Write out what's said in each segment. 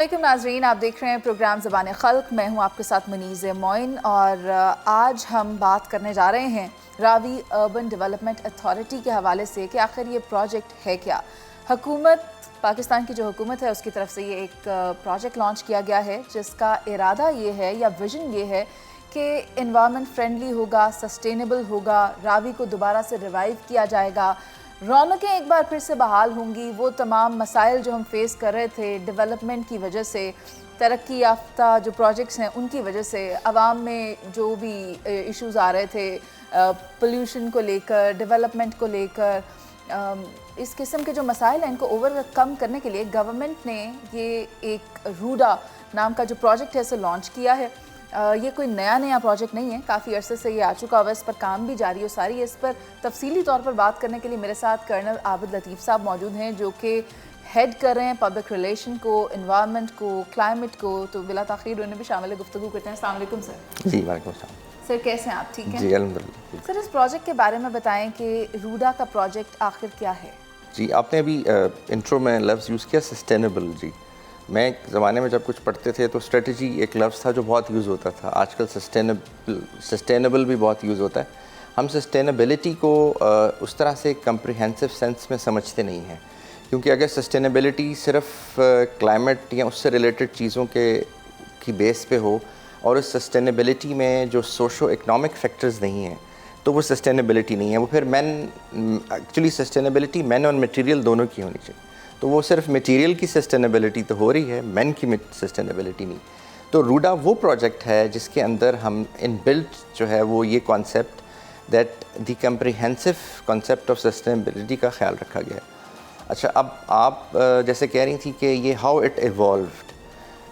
علیکم ناظرین، آپ دیکھ رہے ہیں پروگرام زبان خلق. میں ہوں آپ کے ساتھ منیز معین، اور آج ہم بات کرنے جا رہے ہیں راوی اربن ڈیولپمنٹ اتھارٹی کے حوالے سے کہ آخر یہ پروجیکٹ ہے کیا. پاکستان کی جو حکومت ہے اس کی طرف سے یہ ایک پروجیکٹ لانچ کیا گیا ہے جس کا ارادہ یہ ہے یا ویژن یہ ہے کہ انوائرمنٹ فرینڈلی ہوگا، سسٹینیبل ہوگا، راوی کو دوبارہ سے ریوائیو کیا جائے گا، رونقیں ایک بار پھر سے بحال ہوں گی. وہ تمام مسائل جو ہم فیس کر رہے تھے ڈیولپمنٹ کی وجہ سے، ترقی یافتہ جو پروجیکٹس ہیں ان کی وجہ سے، عوام میں جو بھی ایشوز آ رہے تھے پولیوشن کو لے کر، ڈیولپمنٹ کو لے کر، اس قسم کے جو مسائل ہیں ان کو اوور کم کرنے کے لیے گورنمنٹ نے یہ ایک روڈا نام کا جو پروجیکٹ ہے اسے لانچ کیا ہے. یہ کوئی نیا پروجیکٹ نہیں ہے، کافی عرصے سے یہ آ چکا ہوا ہے، اس پر کام بھی جاری ہے ساری. اس پر تفصیلی طور پر بات کرنے کے لیے میرے ساتھ کرنل عابد لطیف صاحب موجود ہیں جو کہ ہیڈ کر رہے ہیں پبلک ریلیشن کو، انوائرمنٹ کو، کلائمیٹ کو. تو بلا تاخیر انہیں بھی شامل گفتگو کرتے ہیں. السلام علیکم سر. جی وعلیکم السلام. سر کیسے ہیں آپ؟ ٹھیک ہیں؟ جی الحمدللہ. سر اس پروجیکٹ کے بارے میں بتائیں کہ روڈا کا پروجیکٹ آخر کیا ہے؟ جی آپ نے ابھی انٹرو میں لفظ یوز کیا سسٹینیبل. جی میں ایک زمانے میں جب کچھ پڑھتے تھے تو اسٹریٹجی ایک لفظ تھا جو بہت یوز ہوتا تھا. آج کل سسٹینیبل بھی بہت یوز ہوتا ہے. ہم سسٹینیبلٹی کو اس طرح سے کمپریہنسو سینس میں سمجھتے نہیں ہیں، کیونکہ اگر سسٹینیبلٹی صرف کلائمیٹ یا اس سے ریلیٹڈ چیزوں کی بیس پہ ہو اور اس سسٹینیبلٹی میں جو سوشو اکنامک فیکٹرز نہیں ہیں تو وہ سسٹینیبلٹی نہیں ہے. وہ پھر ایکچولی سسٹینیبلٹی مین اور میٹیریل دونوں کی ہونی چاہیے. تو وہ صرف میٹیریل کی سسٹینیبلٹی تو ہو رہی ہے، مین کی سسٹینیبلٹی نہیں. تو روڈا وہ پروجیکٹ ہے جس کے اندر ہم ان بلٹ جو ہے وہ یہ concept that the comprehensive concept of sustainability کا خیال رکھا گیا ہے. اچھا اب آپ جیسے کہہ رہی تھیں کہ یہ how it evolved,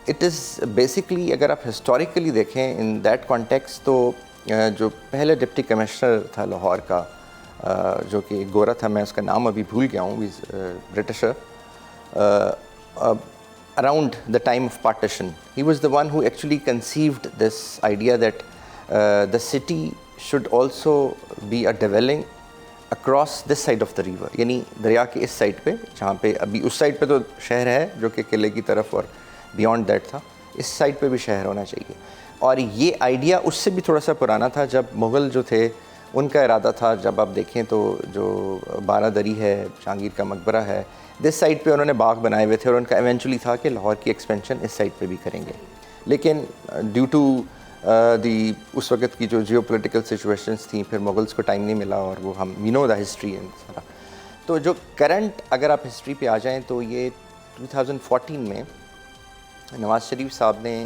it is basically اگر آپ ہسٹوریکلی دیکھیں ان دیٹ کانٹیکسٹ تو جو پہلے ڈپٹی کمشنر تھا لاہور کا جو کہ گورا تھا، میں اس کا نام ابھی بھول گیا ہوں، برٹشر. around the time of partition, he was the one who actually conceived this idea that the city should also be a dwelling across this side of the river. یعنی دریا کے اس سائڈ پہ، جہاں پہ ابھی اس سائڈ پہ تو شہر ہے جو کہ قلعے کی طرف اور بیونڈ دیٹ تھا، اس سائڈ پہ بھی شہر ہونا چاہیے. اور یہ آئیڈیا اس سے بھی تھوڑا سا پرانا تھا. جب مغل جو تھے ان کا ارادہ تھا، جب آپ دیکھیں تو جو بارہ دری ہے، جہانگیر کا مقبرہ ہے، دس سائڈ پہ انہوں نے باغ بنائے ہوئے تھے اور ان کا ایونچولی تھا کہ لاہور کی ایکسپینشن اس سائڈ پہ بھی کریں گے. لیکن ڈیو ٹو دی اس وقت کی جو جیو پولیٹیکل سچویشنس تھیں، پھر مغلس کو ٹائم نہیں ملا اور وہ ہم وی نو دا ہسٹری اینڈ سارا. تو جو کرنٹ اگر آپ ہسٹری پہ آ جائیں تو یہ 2014 میں نواز شریف صاحب نے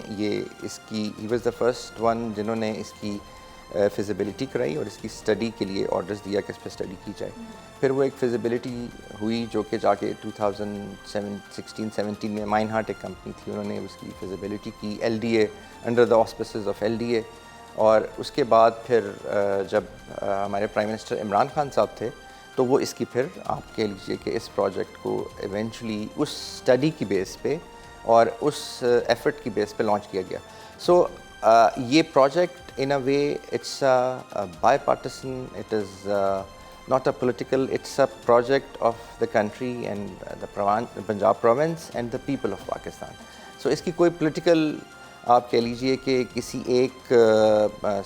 اس کی he was the first one جنہوں نے اس کی فیزیبلٹی کرائی اور اس کی اسٹڈی کے لیے آرڈرز دیا کہ اس پہ اسٹڈی کی جائے. پھر وہ ایک فیزیبلٹی ہوئی جو کہ جا کے 2016-17 میں مائن ہارٹ ایک کمپنی تھی، انہوں نے اس کی فیزیبلٹی کی LDA under the آسپسز of LDA. اور اس کے بعد پھر جب ہمارے پرائم منسٹر عمران خان صاحب تھے تو وہ اس کی پھر آپ کہہ لیجیے کہ اس پروجیکٹ کو ایونچولی اس اسٹڈی کی بیس پہ اور اس ایفرٹ کی بیس پہ لانچ کیا گیا. سو یہ project in a way it's a bipartisan, it is not a political, it's a project of the country and the Punjab province and the people of Pakistan. So اس کی کوئی political آپ کہہ لیجئے کہ کسی ایک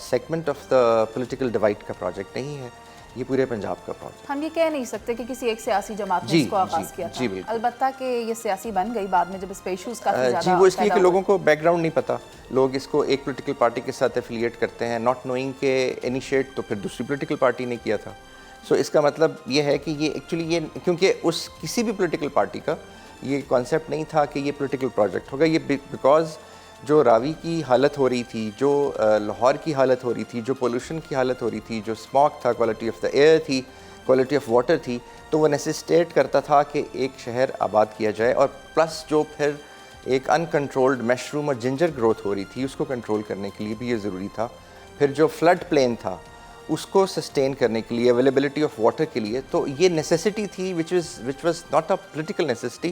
segment of the political divide کا project نہیں ہے، یہ پورے پنجاب کا پروجیکٹ. ہم یہ کہہ نہیں سکتے کہ کسی ایک سیاسی جماعت نے اس کو آغاز کیا تھا. البتہ کہ یہ سیاسی بن گئی بعد میں جب اس پہ ایشوز کافی زیادہ. جی وہ اس لیے کہ لوگوں کو بیک گراؤنڈ نہیں پتا، لوگ اس کو ایک پولیٹیکل پارٹی کے ساتھ ایفیلیٹ کرتے ہیں ناٹ نوئنگ کہ انیشیٹ تو پھر دوسری پولیٹیکل پارٹی نے کیا تھا. سو اس کا مطلب یہ ہے کہ یہ ایکچولی یہ کیونکہ اس کسی بھی پولیٹیکل پارٹی کا یہ کانسیپٹ نہیں تھا کہ یہ پولیٹیکل پروجیکٹ ہوگا. یہ بیکاز جو راوی کی حالت ہو رہی تھی، جو لاہور کی حالت ہو رہی تھی، جو پولوشن کی حالت ہو رہی تھی، جو اسموک تھا، کوالٹی آف دا ایئر تھی، کوالٹی آف واٹر تھی، تو وہ نیسیسٹیٹ کرتا تھا کہ ایک شہر آباد کیا جائے. اور پلس جو پھر ایک ان کنٹرولڈ مشروم اور جنجر گروتھ ہو رہی تھی اس کو کنٹرول کرنے کے لیے بھی یہ ضروری تھا. پھر جو فلڈ پلین تھا اس کو سسٹین کرنے کے لیے، اویلیبلٹی آف واٹر کے لیے، تو یہ نیسیسٹی تھی which was not a political necessity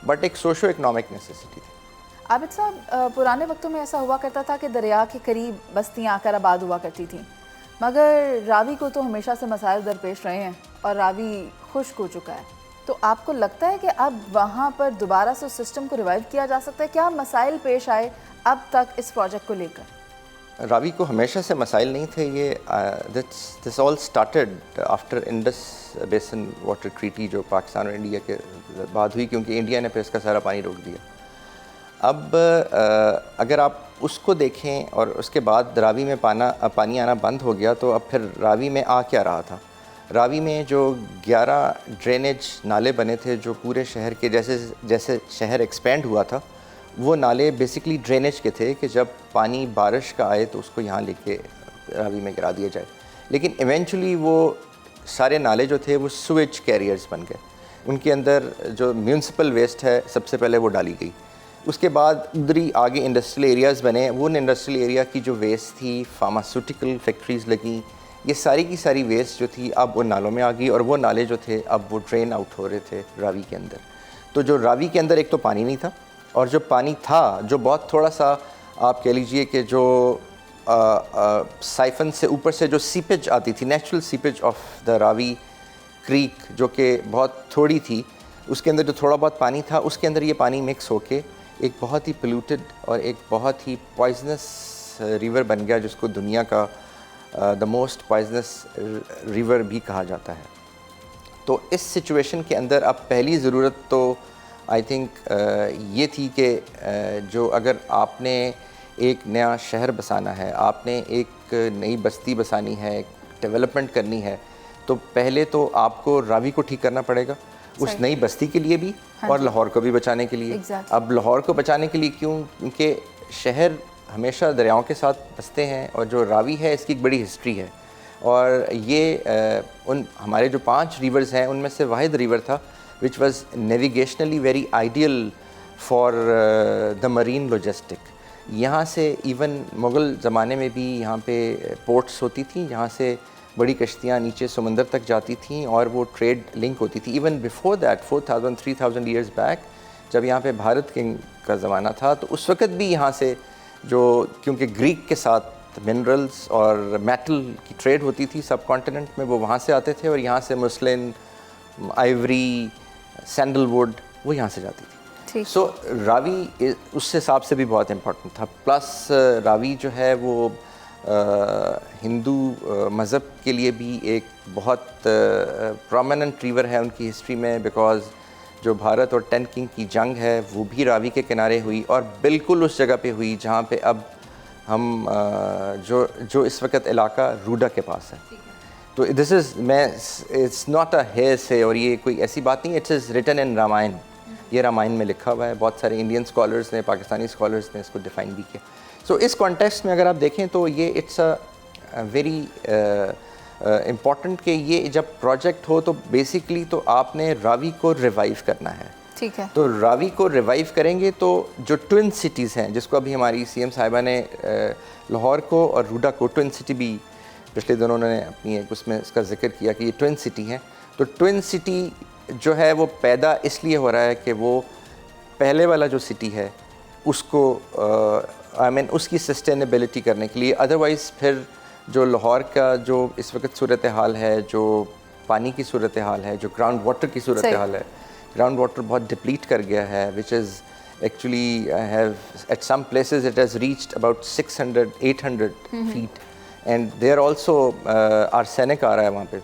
but ایک سوشو اکنامک نیسیسٹی تھی. عابد صاحب، پرانے وقتوں میں ایسا ہوا کرتا تھا کہ دریا کے قریب بستیاں آ کر آباد ہوا کرتی تھیں، مگر راوی کو تو ہمیشہ سے مسائل درپیش رہے ہیں اور راوی خشک ہو چکا ہے. تو آپ کو لگتا ہے کہ اب وہاں پر دوبارہ سے اس سسٹم کو ریوائیو کیا جا سکتا ہے؟ کیا مسائل پیش آئے اب تک اس پروجیکٹ کو لے کر؟ راوی کو ہمیشہ سے مسائل نہیں تھے. یہ دس آل اسٹارٹڈ آفٹر انڈس بیسن واٹر ٹریٹی جو پاکستان اور انڈیا کے بعد ہوئی, کیونکہ انڈیا نے پھر اس کا سارا پانی روک دیا. اب اگر آپ اس کو دیکھیں اور اس کے بعد راوی میں پانی آنا بند ہو گیا, تو اب پھر راوی میں آ کیا رہا تھا؟ راوی میں جو 11 ڈرینیج نالے بنے تھے جو پورے شہر کے جیسے شہر ایکسپینڈ ہوا تھا, وہ نالے بیسکلی ڈرینیج کے تھے کہ جب پانی بارش کا آئے تو اس کو یہاں لے کے راوی میں گرا دیا جائے. لیکن ایونچولی وہ سارے نالے جو تھے وہ سویج کیریئرز بن گئے. ان کے اندر جو میونسپل ویسٹ ہے سب سے پہلے وہ ڈالی گئی. اس کے بعد ادھری آگے انڈسٹریل ایریاز بنے. وہ انڈسٹریل ایریا کی جو ویسٹ تھی, فارماسیوٹیکل فیکٹریز لگیں, یہ ساری کی ساری ویسٹ جو تھی اب وہ نالوں میں آ گئی, اور وہ نالے جو تھے اب وہ ڈرین آؤٹ ہو رہے تھے راوی کے اندر. تو جو راوی کے اندر ایک تو پانی نہیں تھا, اور جو پانی تھا جو بہت تھوڑا سا آپ کہہ لیجئے کہ جو سائفن سے اوپر سے جو سیپیج آتی تھی, natural seepage of the Ravi creek, جو کہ بہت تھوڑی تھی, اس کے اندر جو تھوڑا بہت پانی تھا اس کے اندر یہ پانی مکس ہو کے ایک بہت ہی پلیوٹڈ اور ایک بہت ہی پوائزنس ریور بن گیا, جس کو دنیا کا دا موسٹ پوائزنس ریور بھی کہا جاتا ہے. تو اس سچویشن کے اندر اب پہلی ضرورت تو آئی تھنک یہ تھی کہ جو اگر آپ نے ایک نیا شہر بسانا ہے, آپ نے ایک نئی بستی بسانی ہے, ڈیولپمنٹ کرنی ہے, تو پہلے تو آپ کو راوی کو ٹھیک کرنا پڑے گا, اس نئی بستی کے لیے بھی اور لاہور کو بھی بچانے کے لیے. اب لاہور کو بچانے کے لیے کیونکہ شہر ہمیشہ دریاؤں کے ساتھ بستے ہیں, اور جو راوی ہے اس کی ایک بڑی ہسٹری ہے, اور یہ ہمارے جو 5 ریورز ہیں ان میں سے واحد ریور تھا which was navigationally very ideal for the marine logistic. یہاں سے ایون مغل زمانے میں بھی یہاں پہ پورٹس ہوتی تھیں, یہاں سے بڑی کشتیاں نیچے سمندر تک جاتی تھیں, اور وہ ٹریڈ لنک ہوتی تھی. Even before that 4000-3000 years back جب یہاں پہ بھارت کا زمانہ تھا, تو اس وقت بھی یہاں سے جو کیونکہ گریک کے ساتھ منرلز اور میٹل کی ٹریڈ ہوتی تھی سب کانٹیننٹ میں, وہ وہاں سے آتے تھے, اور یہاں سے مسلن, آئیوری, سینڈل ووڈ وہ یہاں سے جاتی تھی. سو راوی اس حساب سے بھی بہت امپورٹنٹ تھا. پلس راوی جو ہے وہ ہندو مذہب کے لیے بھی ایک بہت پرومیننٹ ریور ہے ان کی ہسٹری میں, بیکاز جو بھارت اور 10 کنگ کی جنگ ہے وہ بھی راوی کے کنارے ہوئی, اور بالکل اس جگہ پہ ہوئی جہاں پہ اب ہم جو اس وقت علاقہ روڈا کے پاس ہے. تو this is it's not a hearsay, اور یہ کوئی ایسی بات نہیں, it's is written in Ramayan, یہ رامائن میں لکھا ہوا ہے. بہت سارے انڈین اسکالرز نے, پاکستانی اسکالرز نے اس کو ڈیفائن بھی کیا. سو اس کانٹیکسٹ میں اگر آپ دیکھیں تو یہ اٹس اے ویری امپورٹنٹ کہ یہ جب پروجیکٹ ہو تو بیسکلی تو آپ نے راوی کو ریوائیو کرنا ہے. ٹھیک ہے. تو راوی کو ریوائیو کریں گے تو جو ٹوئن سٹیز ہیں, جس کو ابھی ہماری سی ایم صاحبہ نے لاہور کو اور روڈا کو ٹوئن سٹی بھی پچھلے دنوں نے اپنی ایک اس میں اس کا ذکر کیا کہ یہ ٹوئن سٹی ہیں. تو ٹوئن سٹی جو ہے وہ پیدا اس لیے ہو رہا ہے کہ وہ پہلے والا جو سٹی ہے اس کو اس کی سسٹینیبلٹی کرنے کے لیے. ادروائز پھر جو لاہور کا جو اس وقت صورتحال ہے, جو پانی کی صورتحال ہے, جو گراؤنڈ واٹر کی صورتحال ہے, گراؤنڈ واٹر بہت ڈپلیٹ کر گیا ہے, which is actually have at some places it has reached about 600-800 feet, and there also arsenic آ رہا ہے وہاں پہ.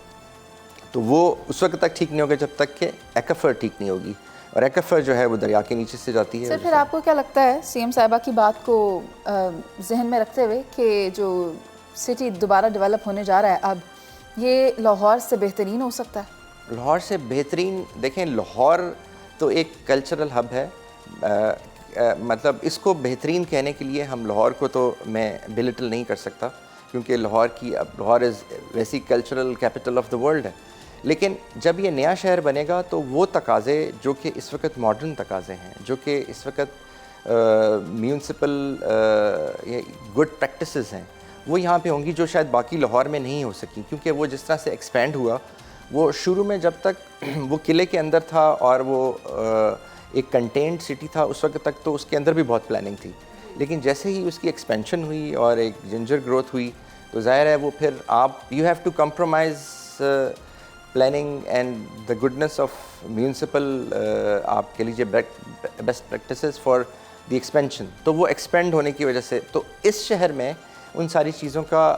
تو وہ اس وقت تک ٹھیک نہیں ہوگا جب تک کہ ایکویفر ٹھیک نہیں ہوگی, اور ایکویفر جو ہے وہ دریا کے نیچے سے جاتی ہے. سر پھر آپ کو کیا لگتا ہے سی ایم صاحبہ کی بات کو ذہن میں رکھتے ہوئے کہ جو سٹی دوبارہ ڈیولپ ہونے جا رہا ہے اب, یہ لاہور سے بہترین ہو سکتا ہے؟ لاہور سے بہترین دیکھیں, لاہور تو ایک کلچرل ہب ہے, مطلب اس کو بہترین کہنے کے لیے ہم لاہور کو تو میں بلٹل نہیں کر سکتا, کیونکہ لاہور از ویسی cultural capital of the world ہے. لیکن جب یہ نیا شہر بنے گا تو وہ تقاضے جو کہ اس وقت ماڈرن تقاضے ہیں, جو کہ اس وقت میونسپل گڈ پریکٹسز ہیں, وہ یہاں پہ ہوں گی, جو شاید باقی لاہور میں نہیں ہو سکی. کیونکہ وہ جس طرح سے ایکسپینڈ ہوا, وہ شروع میں جب تک وہ قلعے کے اندر تھا اور وہ ایک کنٹینڈ سٹی تھا, اس وقت تک تو اس کے اندر بھی بہت پلاننگ تھی. لیکن جیسے ہی اس کی ایکسپینشن ہوئی اور ایک جنجر گروتھ ہوئی, تو ظاہر ہے وہ پھر آپ you have to compromise planning and the goodness of municipal آپ کہہ لیجیے best practices for the expansion. تو وہ ایکسپینڈ ہونے کی وجہ سے تو اس شہر میں ان ساری چیزوں کا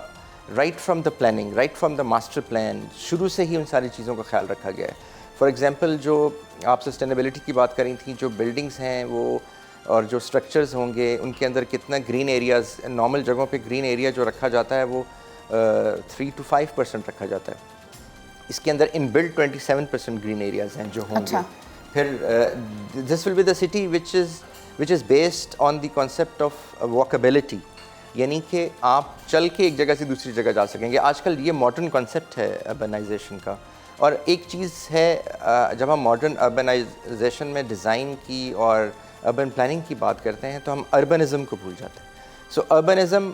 right from the planning, right from the master plan, شروع سے ہی ان ساری چیزوں کا خیال رکھا گیا ہے. فار ایگزامپل جو آپ سسٹینیبلٹی کی بات کری تھیں، جو بلڈنگس ہیں وہ اور جو اسٹرکچرز ہوں گے ان کے اندر کتنا گرین ایریاز، نارمل جگہوں پہ گرین ایریا جو رکھا جاتا ہے وہ 3 to 5% رکھا جاتا ہے. اس کے اندر ان بلڈ 27% گرین ایریاز ہیں جو ہوں گے. پھر this will be the city which is based on the concept of walkability، یعنی کہ آپ چل کے ایک جگہ سے دوسری جگہ جا سکیں گے. آج کل یہ ماڈرن کنسیپٹ ہے اربنائزیشن کا. اور ایک چیز ہے جب ہم ماڈرن اربنائزیشن میں ڈیزائن کی اور اربن پلاننگ کی بات کرتے ہیں تو ہم اربنزم کو بھول جاتے ہیں. So urbanism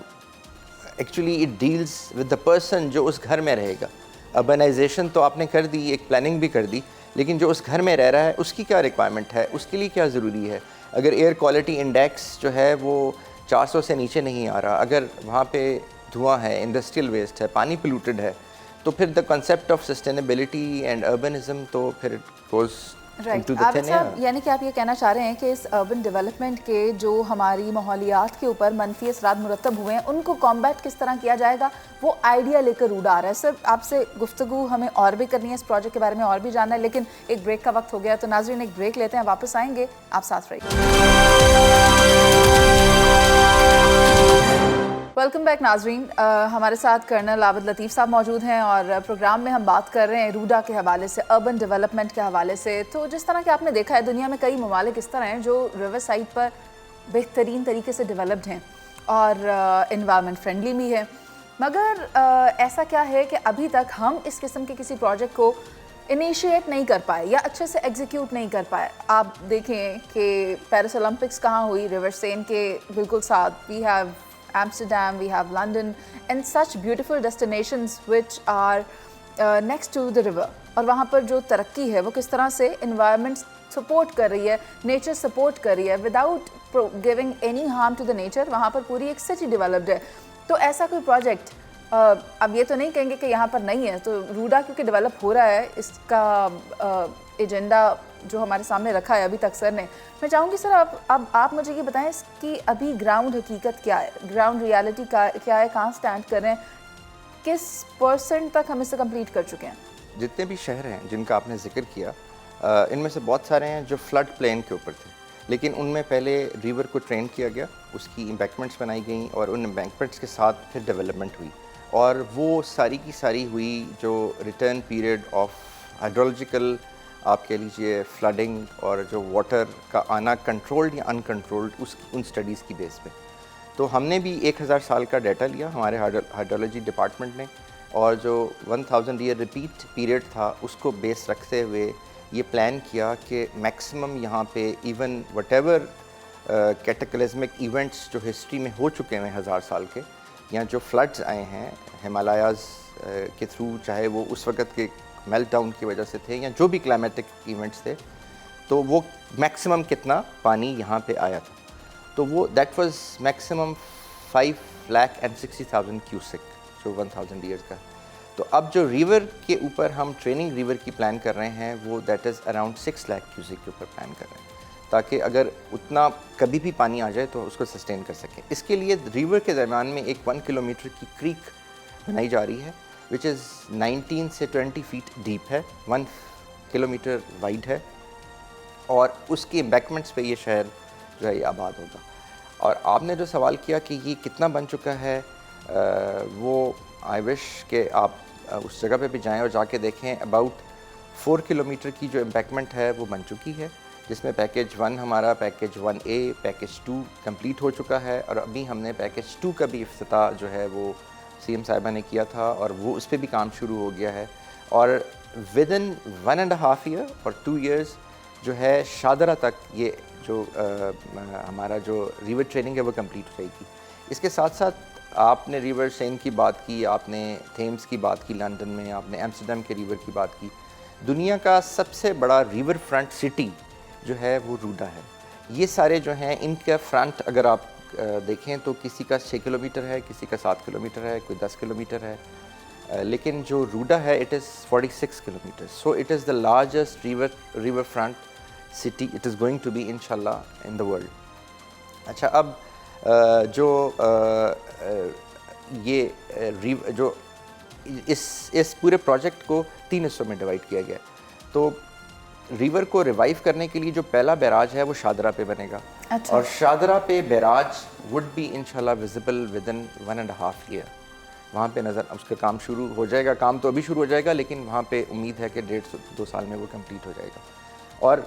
actually it deals with the person جو اس گھر میں رہے گا. اربنائزیشن تو آپ نے کر دی، ایک پلاننگ بھی کر دی، لیکن جو اس گھر میں رہ رہا ہے اس کی کیا ریکوائرمنٹ ہے، اس کے لیے کیا ضروری ہے. اگر ایئر کوالٹی انڈیکس جو ہے وہ 400 سے نیچے نہیں آ رہا، اگر وہاں پہ دھواں ہے، انڈسٹریل ویسٹ ہے، پانی پلیوٹڈ ہے، تو پھر the concept of sustainability and urbanism تو پھر گوز رائٹ. عابد صاحب، یعنی کہ آپ یہ کہنا چاہ رہے ہیں کہ اس اربن ڈیولپمنٹ کے جو ہماری ماحولیات کے اوپر منفی اثرات مرتب ہوئے ہیں ان کو کمبیٹ کس طرح کیا جائے گا، وہ آئیڈیا لے کر روڈ آ رہا ہے. سر آپ سے گفتگو ہمیں اور بھی کرنی ہے، اس پروجیکٹ کے بارے میں اور بھی جاننا ہے، لیکن ایک بریک کا وقت ہو گیا. تو ناظرین ایک بریک لیتے ہیں، واپس آئیں گے، آپ ساتھ رہیے. ویلکم بیک ناظرین. ہمارے ساتھ کرنل عابد لطیف صاحب موجود ہیں اور پروگرام میں ہم بات کر رہے ہیں روڈا کے حوالے سے، اربن ڈیولپمنٹ کے حوالے سے. تو جس طرح کہ آپ نے دیکھا ہے دنیا میں کئی ممالک اس طرح ہیں جو ریور سائڈ پر بہترین طریقے سے ڈیولپڈ ہیں اور انوائرمنٹ فرینڈلی بھی ہے، مگر ایسا کیا ہے کہ ابھی تک ہم اس قسم کے کسی پروجیکٹ کو انیشیٹ نہیں کر پائے یا اچھے سے ایگزیکیوٹ نہیں کر پائے. آپ دیکھیں کہ پیرس اولمپکس کہاں ہوئی، ریور سین کے بالکل ساتھ. We have Amsterdam, we have London and such beautiful destinations which are next to the river. اور وہاں پر جو ترقی ہے وہ کس طرح سے environment سپورٹ کر رہی ہے، نیچر سپورٹ کر رہی ہے without giving any harm to the nature. وہاں پر پوری ایک سٹی ڈیولپڈ ہے. تو ایسا کوئی پروجیکٹ اب یہ تو نہیں کہیں گے کہ یہاں پر نہیں ہے. تو روڈا کیونکہ ڈیولپ ہو رہا ہے، اس کا ایجنڈا جو ہمارے سامنے رکھا ہے ابھی تک سر نے. میں چاہوں گی سر اب آپ مجھے یہ بتائیں اس کی ابھی گراؤنڈ حقیقت کیا ہے، گراؤنڈ ریالٹی کیا ہے، کہاں سٹینڈ کر رہے ہیں، کس پرسنٹ تک ہم اسے کمپلیٹ کر چکے ہیں. جتنے بھی شہر ہیں جن کا آپ نے ذکر کیا، ان میں سے بہت سارے ہیں جو فلڈ پلین کے اوپر تھے، لیکن ان میں پہلے ریور کو ٹرین کیا گیا، اس کی امبینکمنٹس بنائی گئیں اور ان امبینکمنٹس کے ساتھ پھر ڈیولپمنٹ ہوئی. اور وہ ساری کی ساری ہوئی جو ریٹرن پیریڈ آف ہائیڈرولوجیکل آپ کہہ لیجئے فلڈنگ اور جو واٹر کا آنا کنٹرولڈ یا ان کنٹرولڈ ان سٹڈیز کی بیس پہ. تو ہم نے بھی 1000 سال کا ڈیٹا لیا ہمارے ہائیڈرولوجی ڈپارٹمنٹ نے، اور جو 1000 ایئر ریپیٹ پیریڈ تھا اس کو بیس رکھتے ہوئے یہ پلان کیا کہ میکسیمم یہاں پہ ایون وٹ ایور کیٹاکلزمک ایونٹس جو ہسٹری میں ہو چکے ہیں 1000 سال کے، یا جو فلڈز آئے ہیں ہمالیاز کے تھرو، چاہے وہ اس وقت کے میلٹ ڈاؤن کی وجہ سے تھے یا جو بھی کلائمیٹک ایونٹس تھے، تو وہ میکسیمم کتنا پانی یہاں پہ آیا تھا. تو وہ دیٹ واز میکسیمم 5,60,000 کیوسک جو 1000 ایئرس کا. تو اب جو ریور کے اوپر ہم ٹریننگ ریور کی پلان کر رہے ہیں وہ that is around 6 lakh cusec کے اوپر پلان کر رہے ہیں، تاکہ اگر اتنا کبھی بھی پانی آ جائے تو اس کو سسٹین کر سکیں. اس کے لیے ریور کے درمیان میں ایک 1 کلومیٹر کی کریک بنائی جا رہی ہے which is 19 سے 20 فیٹ ڈیپ ہے، 1 کلومیٹر وائڈ ہے، اور اس کے امبیکمنٹس پہ یہ شہر جو ہے یہ آباد ہوگا. اور آپ نے جو سوال کیا کہ یہ کتنا بن چکا ہے، وہ آئی وش کہ آپ اس جگہ پہ بھی جائیں اور جا کے دیکھیں. اباؤٹ 4 کلومیٹر کی جو امبیکمنٹ ہے وہ بن چکی ہے، جس میں پیکیج 1 ہمارا، پیکیج 1A، پیکیج 2 کمپلیٹ ہو چکا ہے، اور ابھی ہم نے پیکیج 2 کا بھی افتتاح جو ہے وہ سی ایم صاحبہ نے کیا تھا، اور وہ اس پہ بھی کام شروع ہو گیا ہے. اور ود ان 1.5 ایئر اور 2 ایئرز جو ہے شادرہ تک یہ جو ہمارا جو ریور ٹریننگ ہے وہ کمپلیٹ ہو جائے گی. اس کے ساتھ ساتھ آپ نے ریور سین کی بات کی، آپ نے تھیمس کی بات کی لنڈن میں، آپ نے ایمسٹرڈیم کے ریور کی بات کی. دنیا کا سب سے بڑا ریور فرنٹ سٹی جو ہے وہ روڈا ہے. یہ سارے جو ہیں ان کا فرنٹ اگر آپ دیکھیں تو کسی کا 6 کلومیٹر ہے، کسی کا 7 کلومیٹر ہے، کوئی 10 کلومیٹر ہے. لیکن جو روڈا ہے it is 46 kilometre. So it is the largest river front city it is going to be انشاءاللہ ان دا ورلڈ. اچھا اب جو یہ جو اس پورے پروجیکٹ کو 3 حصوں میں ڈیوائڈ کیا گیا ہے. تو ریور کو ریوائیو کرنے کے لیے جو پہلا بیراج ہے وہ شادرہ پہ بنے گا. اور شادرہ پہ بیراج وڈ بی انشاءاللہ ویزیبل ود ان 1.5 ایئر. وہاں پہ نظر اس کا کام شروع ہو جائے گا. کام تو ابھی شروع ہو جائے گا لیکن وہاں پہ امید ہے کہ 1.5-2 سال میں وہ کمپلیٹ ہو جائے گا. اور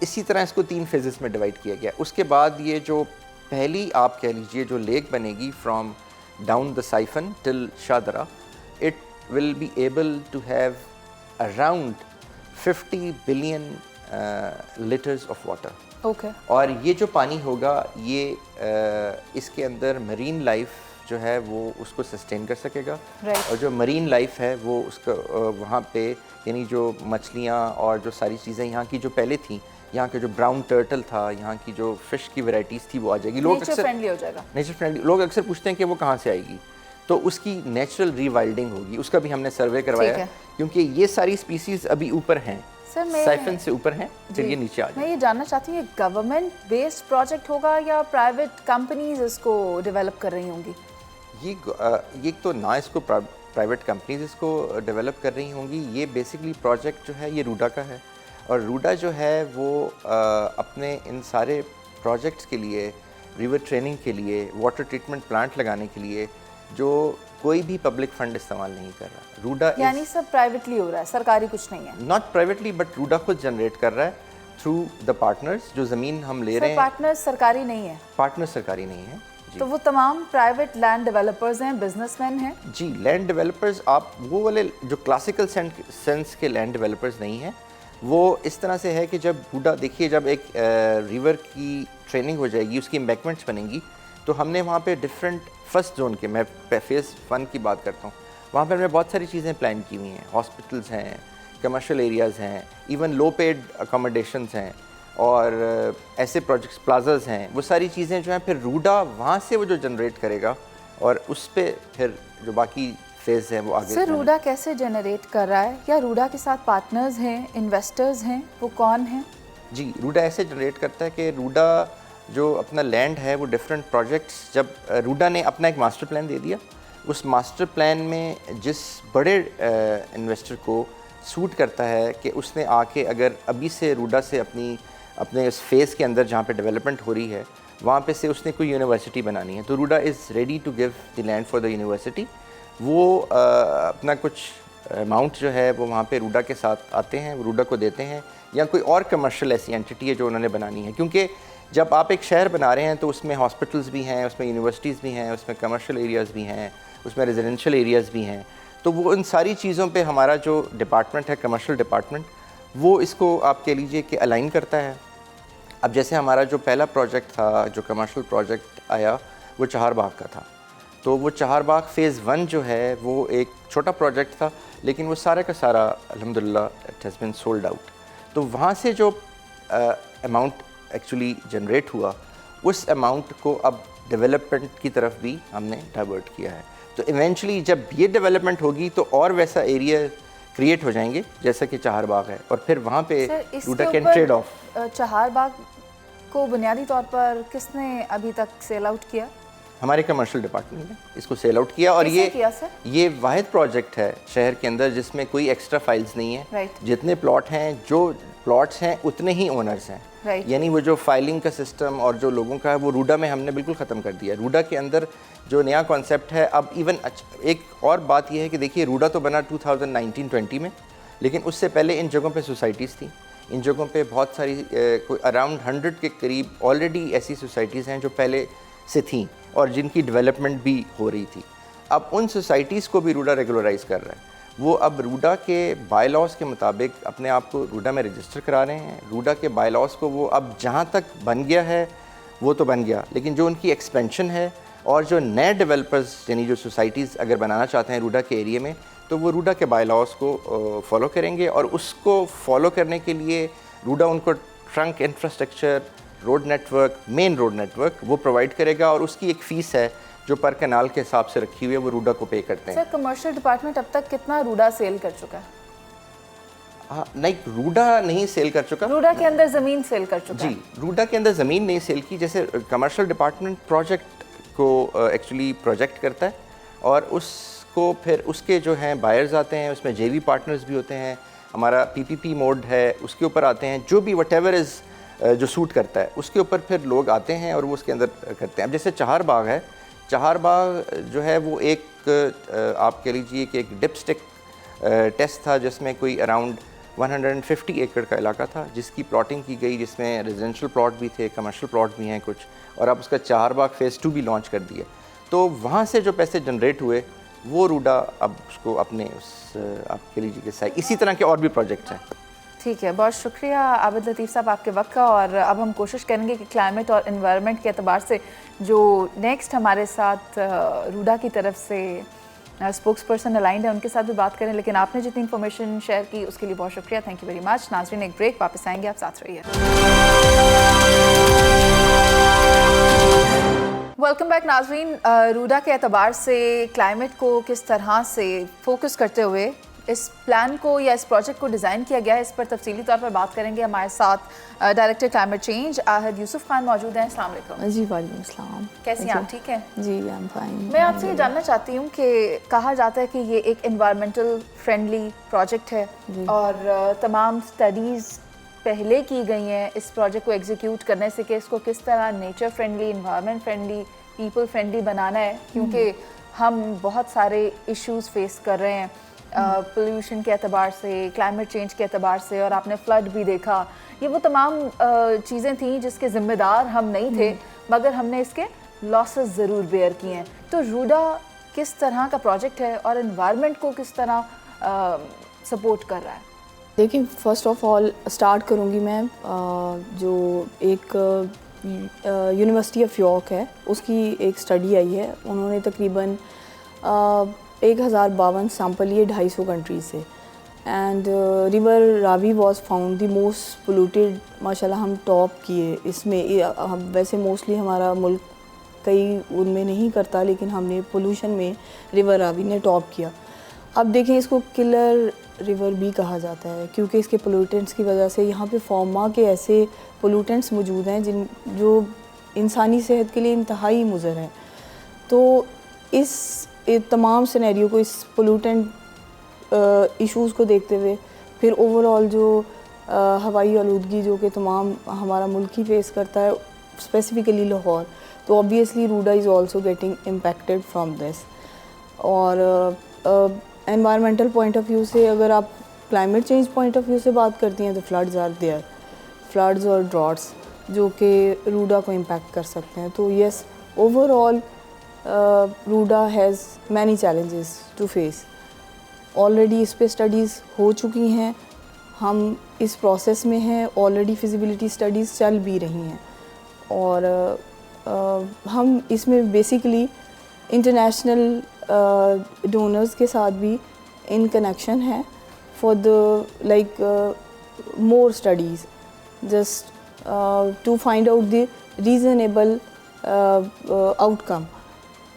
اسی طرح اس کو 3 فیزز میں ڈیوائڈ کیا گیا. اس کے بعد یہ جو پہلی آپ کہہ لیجئے جو لیک بنے گی from down the siphon till Shahdara, it will be able to have around 50 billion litres of water. Okay. اور یہ جو پانی ہوگا یہ اس کے اندر مرین لائف جو ہے وہ اس کو سسٹین کر سکے گا. اور جو مرین لائف ہے وہ اس کا وہاں پہ یعنی جو مچھلیاں اور جو ساری چیزیں یہاں کی جو پہلے تھیں, یہاں کے جو براؤن ٹرٹل تھا, یہاں کی جو فش کی ویرائٹیز تھی وہ آ جائے گی. لوگ نیچر فرینڈلی ہو جائے گا. Nature friendly. لوگ اکثر پوچھتے ہیں کہ وہ کہاں سے آئے گی, تو اس کی نیچرل ری وائلڈنگ ہوگی. اس کا بھی ہم نے سروے کروایا ہے کیونکہ یہ ساری اسپیسیز ابھی اوپر ہیں, سائفن سے اوپر ہیں, پھر یہ نیچے آ جائیں. میں یہ جاننا چاہتی ہوں یہ گورنمنٹ بیسڈ پروجیکٹ ہوگا یا پرائیویٹ کمپنیز اس کو ڈیولپ کر رہی ہوں گی؟ یہ تو نہ اس کو پرائیویٹ کمپنیز اس کو ڈیولپ کر رہی ہوں گی. یہ بیسکلی پروجیکٹ جو ہے یہ روڈا کا ہے. اور روڈا جو ہے وہ اپنے ان سارے پروجیکٹس کے لیے, ریور ٹریننگ کے لیے, واٹر ٹریٹمنٹ پلانٹ لگانے کے لیے جو کوئی بھی پبلک فنڈ استعمال نہیں کر رہا. روڈا یعنی سب پرائیویٹلی ہو رہا ہے, سرکاری کچھ نہیں ہے؟ ناٹ پرائیویٹلی بٹ روڈا خود جنریٹ کر رہا ہے تھرو دا پارٹنرز. جو زمین ہم لے رہے ہیں پارٹنر سرکاری نہیں ہے. پارٹنر سرکاری نہیں ہے. تو وہ تمام پرائیویٹ لینڈ ڈیولپرز ہیں, بزنس مین ہیں؟ جی لینڈ ڈیولپرز. آپ وہ والے جو کلاسیکل سینس کے لینڈ ڈیولپرز نہیں ہیں. وہ اس طرح سے ہے کہ جب روڈا دیکھیے جب ایک ریور کی ٹریننگ ہو جائے گی, اس کی امبیکمنٹس بنیں گی, تو ہم نے وہاں پہ ڈفرینٹ فرسٹ زون کے, میں فیز 1 کی بات کرتا ہوں, وہاں پہ ہم نے بہت ساری چیزیں پلان کی ہوئی ہیں. ہاسپٹلز ہیں, کمرشل ایریاز ہیں, ایون لو پیڈ اکاموڈیشنز ہیں, اور ایسے پروجیکٹس پلازاز ہیں. وہ ساری چیزیں جو ہیں پھر روڈا وہاں سے وہ جو جنریٹ کرے گا اور اس پہ پھر جو باقی فیز ہیں وہ آگے. سر روڈا کیسے جنریٹ کر رہا ہے, یا روڈا کے ساتھ پارٹنرز ہیں, انویسٹرز ہیں, وہ کون ہیں؟ جی روڈا ایسے جنریٹ کرتا ہے کہ روڈا جو اپنا لینڈ ہے وہ ڈفرینٹ پروجیکٹس, جب روڈا نے اپنا ایک ماسٹر پلان دے دیا, اس ماسٹر پلان میں جس بڑے انویسٹر کو سوٹ کرتا ہے کہ اس نے آ کے اگر ابھی سے روڈا سے اپنے اس فیز کے اندر جہاں پہ ڈیولپمنٹ ہو رہی ہے وہاں پہ سے اس نے کوئی یونیورسٹی بنانی ہے, تو RUDA is ready to give the land for the university. وہ اپنا کچھ اماؤنٹ جو ہے وہ وہاں پہ روڈا کے ساتھ آتے ہیں, روڈا کو دیتے ہیں, یا کوئی اور کمرشل ایسی اینٹی ہے جو انہوں نے بنانی ہے. کیونکہ جب آپ ایک شہر بنا رہے ہیں تو اس میں ہاسپٹلز بھی ہیں, اس میں یونیورسٹیز بھی ہیں, اس میں کمرشل ایریاز بھی ہیں, اس میں ریزیڈینشیل ایریاز بھی ہیں. تو وہ ان ساری چیزوں پہ ہمارا جو ڈپارٹمنٹ ہے, کمرشل ڈپارٹمنٹ, وہ اس کو آپ کہہ لیجئے کہ الائن کرتا ہے. اب جیسے ہمارا جو پہلا پروجیکٹ تھا, جو کمرشل پروجیکٹ آیا, وہ چہار باغ کا تھا. تو وہ چہار باغ فیز 1 جو ہے وہ ایک چھوٹا پروجیکٹ تھا, لیکن وہ سارا کا سارا الحمدللہ it has been sold out. تو وہاں سے جو اماؤنٹ ایکچولی جنریٹ ہوا, اس اماؤنٹ کو اب ڈیولپمنٹ کی طرف بھی ہم نے ڈائیورٹ کیا ہے. تو ایونچولی جب یہ ڈیولپمنٹ ہوگی تو اور ویسا ایریا کریٹ ہو جائیں گے جیسا کہ چہار باغ ہے, اور پھر وہاں پہ روڈا کین ٹریڈ آف. چہار باغ کو بنیادی طور پر کس نے ابھی تک سیل آؤٹ کیا؟ ہمارے کمرشل ڈپارٹمنٹ نے اس کو سیل آؤٹ کیا. اور یہ واحد پروجیکٹ ہے شہر کے اندر جس میں کوئی ایکسٹرا فائلز نہیں ہیں. جتنے پلاٹ ہیں, جو پلاٹس ہیں اتنے ہی اونرز ہیں. یعنی وہ جو فائلنگ کا سسٹم اور جو لوگوں کا ہے وہ روڈا میں ہم نے بالکل ختم کر دیا. روڈا کے اندر جو نیا کانسیپٹ ہے اب, ایون ایک اور بات یہ ہے کہ دیکھیے روڈا تو بنا 2019-20 میں, لیکن اس سے پہلے ان جگہوں پہ سوسائٹیز تھیں. ان جگہوں پہ بہت ساری کوئی اراؤنڈ 100 کے قریب آلریڈی ایسی سوسائٹیز ہیں جو پہلے سے تھیں اور جن کی ڈیولپمنٹ بھی ہو رہی تھی. اب ان سوسائٹیز کو بھی روڈا ریگولرائز کر رہا ہے. وہ اب روڈا کے بائی لاز کے مطابق اپنے آپ کو روڈا میں رجسٹر کرا رہے ہیں. روڈا کے بائی لاز کو وہ اب جہاں تک بن گیا ہے وہ تو بن گیا, لیکن جو ان کی ایکسپینشن ہے اور جو نئے ڈیولپرز یعنی جو سوسائٹیز اگر بنانا چاہتے ہیں روڈا کے ایریے میں, تو وہ روڈا کے بائی لاز کو فالو کریں گے. اور اس کو فالو کرنے کے لیے روڈا ان کو trunk infrastructure, road network, main road network وہ پرووائڈ کرے گا, اور اس کی ایک فیس ہے جو پر کنال کے حساب سے رکھی ہوئی ہے وہ روڈا کو پے کرتے ہیں. سر کمرشل ڈپارٹمنٹ اب تک کتنا روڈا سیل کر چکا ہے؟ نہیں روڈا نہیں سیل کر چکا, روڈا کے اندر زمین سیل کر چکا ہے. جی روڈا کے اندر زمین نہیں سیل کی. جیسے کمرشل ڈپارٹمنٹ پروجیکٹ کو ایکچولی پروجیکٹ کرتا ہے اور اس کو پھر اس کے جو ہیں بائرز آتے ہیں, اس میں جے وی پارٹنرز بھی ہوتے ہیں, ہمارا پی پی پی موڈ ہے اس کے اوپر آتے ہیں, جو بھی وٹ ایور از جو سوٹ کرتا ہے اس کے اوپر پھر لوگ آتے ہیں اور وہ اس کے اندر کرتے ہیں. اب جیسے چہار باغ ہے, چہار باغ جو ہے وہ ایک آپ کہہ لیجیے کہ ایک ڈپ اسٹک ٹیسٹ تھا جس میں کوئی اراؤنڈ 150 ایکڑ کا علاقہ تھا جس کی پلاٹنگ کی گئی, جس میں ریزیڈینشیل پلاٹ بھی تھے, کمرشل پلاٹ بھی ہیں کچھ, اور اب اس کا چہار باغ فیز 2 بھی لانچ کر دیا. تو وہاں سے جو پیسے جنریٹ ہوئے وہ روڈا اب اس کو اپنے اس آپ کہہ لیجیے کہ اسی طرح کے اور بھی پروجیکٹس ہیں. ٹھیک ہے, بہت شکریہ عابد لطیف صاحب آپ کے وقت کا. اور اب ہم کوشش کریں گے کہ کلائمیٹ اور انوائرمنٹ کے اعتبار سے جو نیکسٹ ہمارے ساتھ روڈا کی طرف سے اسپوکس پرسن الائنڈ ہے ان کے ساتھ بھی بات کریں, لیکن آپ نے جتنی انفارمیشن شیئر کی اس کے لیے بہت شکریہ. Thank you very much. ناظرین ایک بریک, واپس آئیں گے, آپ ساتھ رہیے. ویلکم بیک ناظرین. روڈا کے اعتبار سے کلائمیٹ کو کس طرح سے فوکس کرتے ہوئے اس پلان کو یا اس پروجیکٹ کو ڈیزائن کیا گیا ہے, اس پر تفصیلی طور پر بات کریں گے. ہمارے ساتھ ڈائریکٹر کلائمیٹ چینج آہد یوسف خان موجود ہیں. السلام علیکم. جی وعلیکم السلام. کیسی ہیں آپ, ٹھیک ہیں؟ جی آئی ایم فائن. میں آپ سے یہ جاننا چاہتی ہوں کہ کہا جاتا ہے کہ یہ ایک انوائرمنٹل فرینڈلی پروجیکٹ ہے اور تمام اسٹڈیز پہلے کی گئی ہیں اس پروجیکٹ کو ایگزیکیوٹ کرنے سے کہ اس کو کس طرح nature friendly, environment friendly, people friendly بنانا ہے, کیونکہ ہم بہت سارے ایشوز فیس کر رہے ہیں پولیوشن کے اعتبار سے, کلائمیٹ چینج کے اعتبار سے, اور آپ نے فلڈ بھی دیکھا. یہ وہ تمام چیزیں تھیں جس کے ذمہ دار ہم نہیں تھے, مگر ہم نے اس کے لاسز ضرور بیئر کیے ہیں. تو روڈا کس طرح کا پروجیکٹ ہے اور انوائرمنٹ کو کس طرح سپورٹ کر رہا ہے؟ دیکھیں فرسٹ آف آل اسٹارٹ کروں گی میں جو ایک یونیورسٹی آف یارک ہے اس کی ایک اسٹڈی آئی ہے. انہوں نے تقریباً 1052 سیمپل لیے 250 کنٹریز سے, and river Ravi was found the most polluted. ماشاء اللہ ہم ٹاپ کیے اس میں. ویسے موسٹلی ہمارا ملک کئی ان میں نہیں کرتا, لیکن ہم نے پولوشن میں ریور راوی نے ٹاپ کیا. اب دیکھیں اس کو کلر ریور بھی کہا جاتا ہے کیونکہ اس کے پولوٹنٹس کی وجہ سے یہاں پہ فارما کے ایسے پولوٹنٹس موجود ہیں جو انسانی صحت کے لیے انتہائی مضر ہیں. تو اس تمام سینیریو کو, اس پولوٹنٹ ایشوز کو دیکھتے ہوئے, پھر اوور آل جو ہوائی آلودگی جو کہ تمام ہمارا ملک ہی فیس کرتا ہے, اسپیسیفکلی لاہور, تو obviously RUDA is also getting impacted from this. اور انوائرمنٹل پوائنٹ آف ویو سے اگر آپ climate change point of view سے بات کرتی ہیں تو فلڈز آر دیئر, فلڈز اور ڈراٹس جو کہ روڈا کو امپیکٹ کر سکتے ہیں. تو yes overall RUDA has many challenges to face. Already اس پہ اسٹڈیز ہو چکی ہیں, ہم اس پروسیس میں ہیں, آلریڈی فیزیبلٹی اسٹڈیز چل بھی رہی ہیں, اور ہم اس میں بیسیکلی انٹرنیشنل ڈونرز کے ساتھ بھی ان کنیکشن ہے for the like more studies just to find out the reasonable outcome,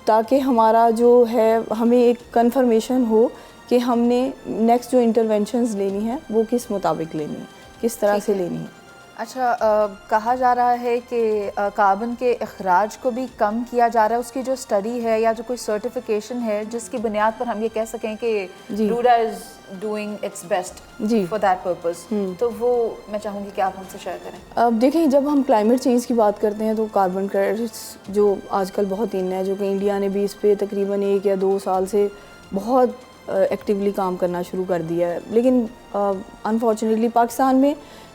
تاکہ ہمارا جو ہے ہمیں ایک کنفرمیشن ہو کہ ہم نے نیکسٹ جو انٹرونشنز لینی ہیں وہ کس مطابق لینی ہے, کس طرح سے لینی ہے. اچھا, کہا جا رہا ہے کہ کاربن کے اخراج کو بھی کم کیا جا رہا ہے. اس کی جو اسٹڈی ہے یا جو کوئی سرٹیفیکیشن ہے جس کی بنیاد پر ہم یہ کہہ سکیں کہ RUDA is doing its best for that purpose, تو وہ میں چاہوں گی کہ آپ ہم سے شیئر کریں. اب دیکھیں جب ہم کلائمیٹ چینج کی بات کرتے ہیں تو کاربن کریڈٹس جو آج کل بہت ان ہے, جو کہ انڈیا نے بھی اس پہ تقریباً 1 یا 2 سال سے بہت ایکٹیولی کام کرنا شروع کر دیا ہے. لیکن انفارچونیٹلی پاکستان میں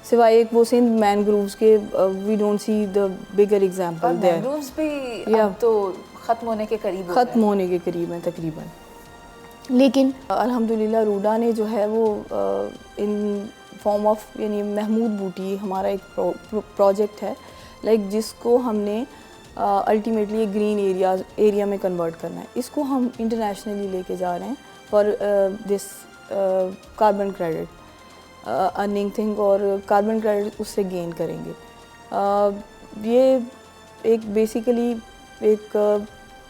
سوائے ایک وہ سندھ مین گرووز کے we don't see the bigger example there. Mangroves بھی اب تو ختم ہونے کے قریب ہیں تقریباً. لیکن الحمدللہ روڈا نے جو ہے وہ ان فارم آف یعنی محمود بوٹی ہمارا ایک پروجیکٹ ہے لائک جس کو ہم نے الٹیمیٹلی ایک گرین ایریا میں کنورٹ کرنا ہے. اس کو ہم انٹرنیشنلی لے کے جا رہے ہیں for this carbon credit earning thing, اور کاربن کریڈٹ اس سے گین کریں گے. یہ ایک بیسیکلی ایک